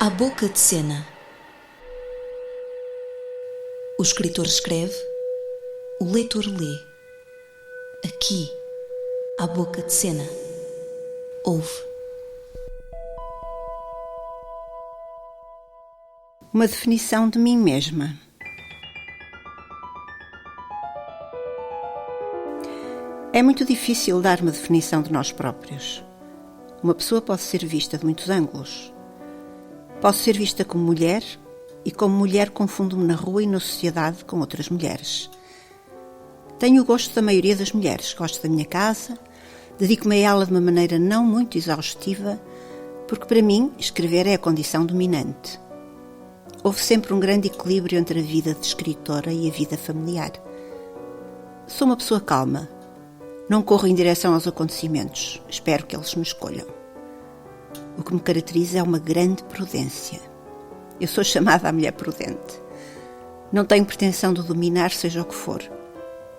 À boca de cena. O escritor escreve, o leitor lê. Aqui, à boca de cena, ouve. Uma definição de mim mesma. É muito difícil dar uma definição de nós próprios. Uma pessoa pode ser vista de muitos ângulos. Posso ser vista como mulher e como mulher confundo-me na rua e na sociedade com outras mulheres. Tenho o gosto da maioria das mulheres, gosto da minha casa, dedico-me a ela de uma maneira não muito exaustiva, porque para mim escrever é a condição dominante. Houve sempre um grande equilíbrio entre a vida de escritora e a vida familiar. Sou uma pessoa calma, não corro em direção aos acontecimentos, espero que eles me escolham. O que me caracteriza é uma grande prudência. Eu sou chamada a mulher prudente. Não tenho pretensão de dominar seja o que for.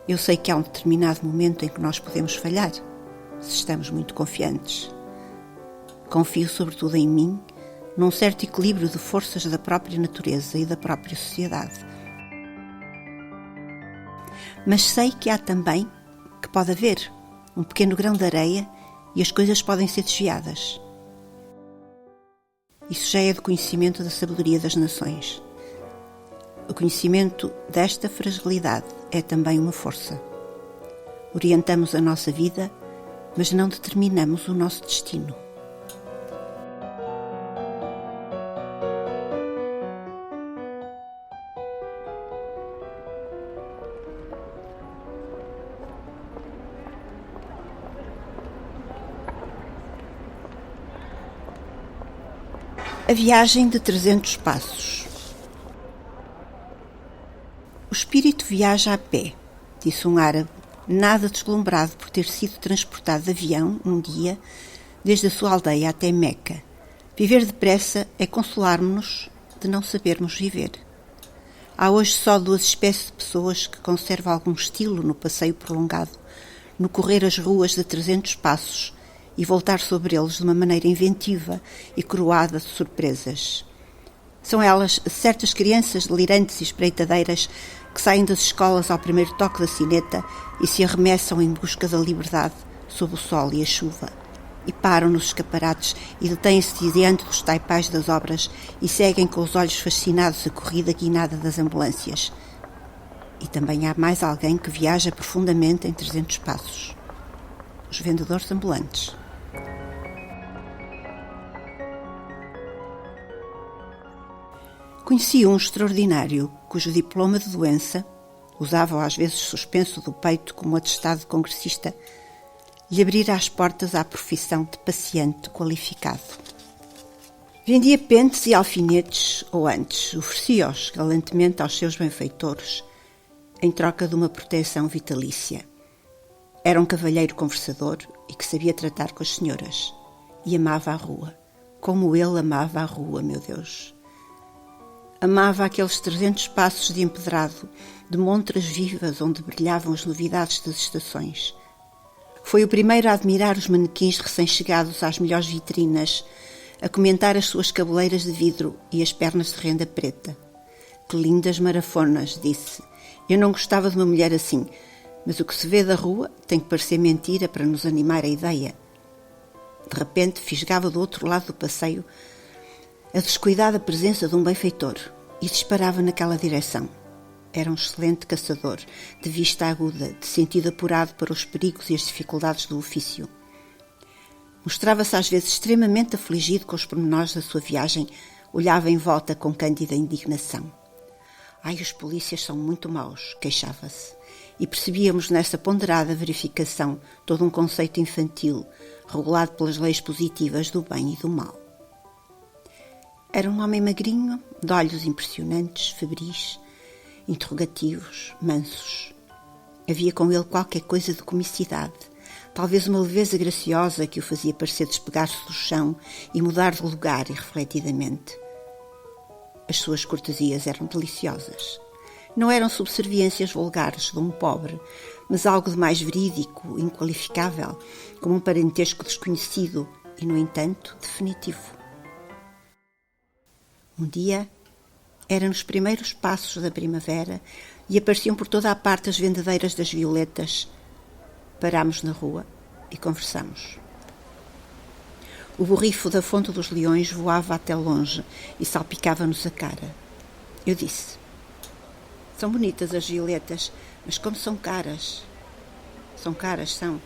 Eu sei que há um determinado momento em que nós podemos falhar, se estamos muito confiantes. Confio sobretudo em mim, num certo equilíbrio de forças da própria natureza e da própria sociedade. Mas sei que há também, que pode haver, um pequeno grão de areia e as coisas podem ser desviadas. Isso já é do conhecimento da sabedoria das nações. O conhecimento desta fragilidade é também uma força. Orientamos a nossa vida, mas não determinamos o nosso destino. A viagem de 300 passos. O espírito viaja a pé, disse um árabe, nada deslumbrado por ter sido transportado de avião um dia, desde a sua aldeia até Meca. Viver depressa é consolar-nos de não sabermos viver. Há hoje só 2 espécies de pessoas que conservam algum estilo no passeio prolongado, no correr as ruas de 300 passos, e voltar sobre eles de uma maneira inventiva e coroada de surpresas. São elas certas crianças delirantes e espreitadeiras que saem das escolas ao primeiro toque da sineta e se arremessam em busca da liberdade sob o sol e a chuva. E param nos escaparates e detêm-se diante dos taipais das obras e seguem com os olhos fascinados a corrida guinada das ambulâncias. E também há mais alguém que viaja profundamente em 300 passos. Os vendedores ambulantes. Conheci um extraordinário cujo diploma de doença, usava-o às vezes suspenso do peito como atestado de congressista, lhe abrira as portas à profissão de paciente qualificado. Vendia pentes e alfinetes, ou antes, oferecia-os galantemente aos seus benfeitores, em troca de uma proteção vitalícia. Era um cavalheiro conversador e que sabia tratar com as senhoras. E amava a rua, como ele amava a rua, meu Deus. Amava aqueles 300 passos de empedrado, de montras vivas onde brilhavam as novidades das estações. Foi o primeiro a admirar os manequins recém-chegados às melhores vitrinas, a comentar as suas cabeleiras de vidro e as pernas de renda preta. Que lindas marafonas, disse. Eu não gostava de uma mulher assim, mas o que se vê da rua tem que parecer mentira para nos animar a ideia. De repente, fisgava do outro lado do passeio a descuidada presença de um benfeitor e disparava naquela direção. Era um excelente caçador, de vista aguda, de sentido apurado para os perigos e as dificuldades do ofício. Mostrava-se às vezes extremamente afligido com os pormenores da sua viagem, olhava em volta com cândida indignação. Ai, os polícias são muito maus, queixava-se, e percebíamos nessa ponderada verificação todo um conceito infantil, regulado pelas leis positivas do bem e do mal. Era um homem magrinho, de olhos impressionantes, febris, interrogativos, mansos. Havia com ele qualquer coisa de comicidade, talvez uma leveza graciosa que o fazia parecer despegar-se do chão e mudar de lugar irrefletidamente. As suas cortesias eram deliciosas. Não eram subserviências vulgares de um pobre, mas algo de mais verídico, inqualificável, como um parentesco desconhecido e, no entanto, definitivo. Um dia, era nos primeiros passos da primavera e apareciam por toda a parte as vendedeiras das violetas. Parámos na rua e conversamos. O borrifo da Fonte dos Leões voava até longe e salpicava-nos a cara. Eu disse: são bonitas as violetas, mas como são caras. São caras, são.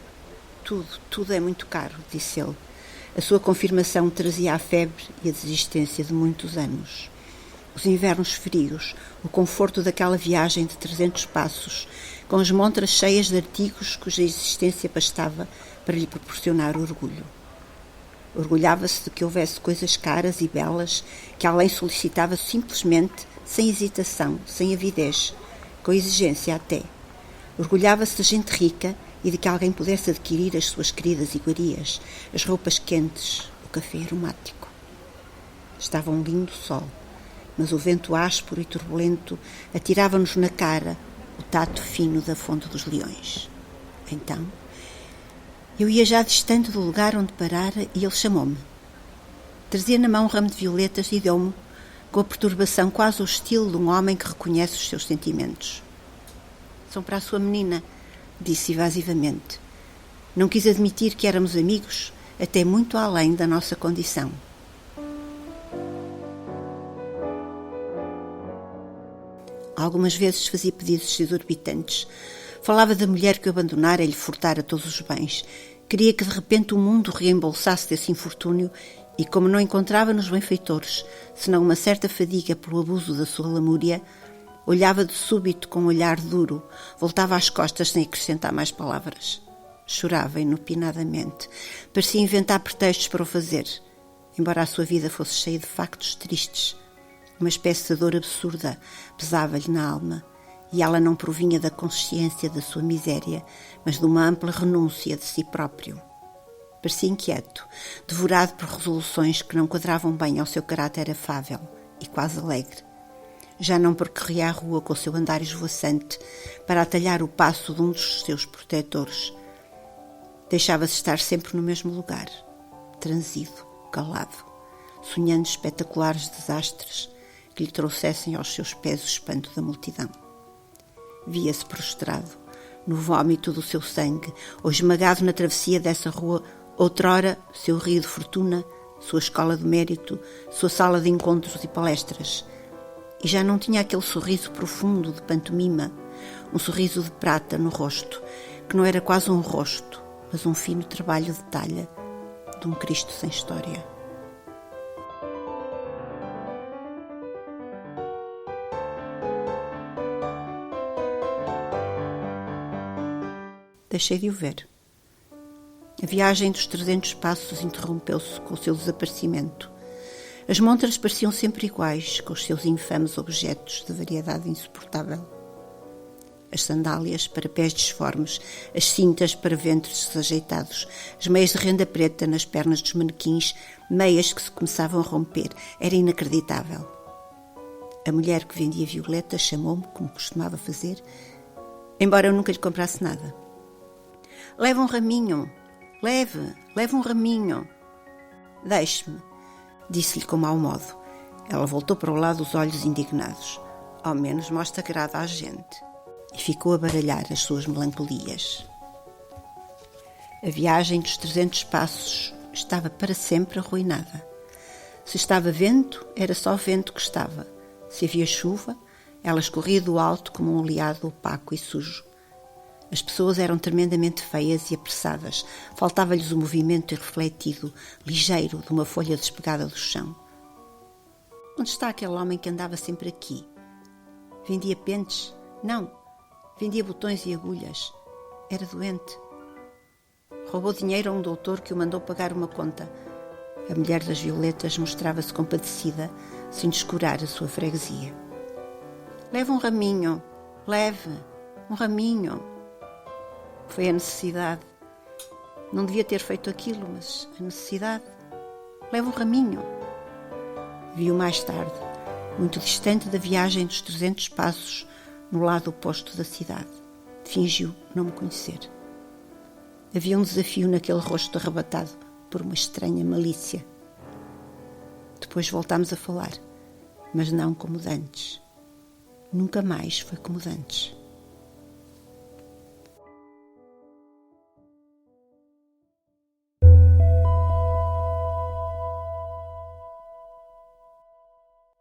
Tudo é muito caro, disse ele. A sua confirmação trazia a febre e a desistência de muitos anos. Os invernos frios, o conforto daquela viagem de 300 passos, com as montras cheias de artigos cuja existência bastava para lhe proporcionar orgulho. Orgulhava-se de que houvesse coisas caras e belas que além solicitava simplesmente, sem hesitação, sem avidez, com exigência até. Orgulhava-se de gente rica e de que alguém pudesse adquirir as suas queridas iguarias, as roupas quentes, o café aromático. Estava um lindo sol, mas o vento áspero e turbulento atirava-nos na cara o tato fino da Fonte dos Leões. Então, eu ia já distante do lugar onde parara e ele chamou-me. Trazia na mão um ramo de violetas e deu-me, com a perturbação quase hostil de um homem que reconhece os seus sentimentos. São para a sua menina, disse evasivamente. Não quis admitir que éramos amigos, até muito além da nossa condição. Algumas vezes fazia pedidos exorbitantes. Falava da mulher que o abandonara e lhe furtara todos os bens. Queria que de repente o mundo reembolsasse desse infortúnio e, como não encontrava nos benfeitores senão uma certa fadiga pelo abuso da sua lamúria, olhava de súbito com um olhar duro, voltava às costas sem acrescentar mais palavras. Chorava inopinadamente. Parecia inventar pretextos para o fazer, embora a sua vida fosse cheia de factos tristes. Uma espécie de dor absurda pesava-lhe na alma, e ela não provinha da consciência da sua miséria, mas de uma ampla renúncia de si próprio. Parecia inquieto, devorado por resoluções que não quadravam bem ao seu caráter afável e quase alegre. Já não percorria a rua com o seu andar esvoaçante para atalhar o passo de um dos seus protetores. Deixava-se estar sempre no mesmo lugar, transido, calado, sonhando espetaculares desastres que lhe trouxessem aos seus pés o espanto da multidão. Via-se prostrado, no vômito do seu sangue, ou esmagado na travessia dessa rua, outrora seu rio de fortuna, sua escola de mérito, sua sala de encontros e palestras. E já não tinha aquele sorriso profundo de pantomima, um sorriso de prata no rosto, que não era quase um rosto, mas um fino trabalho de talha de um Cristo sem história. Deixei de o ver. A viagem dos 300 passos interrompeu-se com o seu desaparecimento. As montras pareciam sempre iguais, com os seus infames objetos de variedade insuportável. As sandálias para pés disformes, as cintas para ventres desajeitados, as meias de renda preta nas pernas dos manequins, meias que se começavam a romper. Era inacreditável. A mulher que vendia violetas chamou-me, como costumava fazer, embora eu nunca lhe comprasse nada. Leve um raminho. Leve um raminho. Deixe-me, disse-lhe com mau modo. Ela voltou para o lado os olhos indignados. Ao menos mostra que agrada à gente. E ficou a baralhar as suas melancolias. A viagem dos 300 passos estava para sempre arruinada. Se estava vento, era só vento que estava. Se havia chuva, ela escorria do alto como um oleado opaco e sujo. As pessoas eram tremendamente feias e apressadas. Faltava-lhes o movimento irrefletido, ligeiro, de uma folha despegada do chão. Onde está aquele homem que andava sempre aqui? Vendia pentes? Não. Vendia botões e agulhas. Era doente. Roubou dinheiro a um doutor que o mandou pagar uma conta. A mulher das violetas mostrava-se compadecida, sem descurar a sua freguesia. Leve um raminho. Leve um raminho. Foi a necessidade. Não devia ter feito aquilo, mas a necessidade. Leva um raminho. Vi-o mais tarde, muito distante da viagem dos 300 passos, no lado oposto da cidade. Fingiu não me conhecer. Havia um desafio naquele rosto arrebatado por uma estranha malícia. Depois voltámos a falar. mas não como dantes. Nunca mais foi como dantes.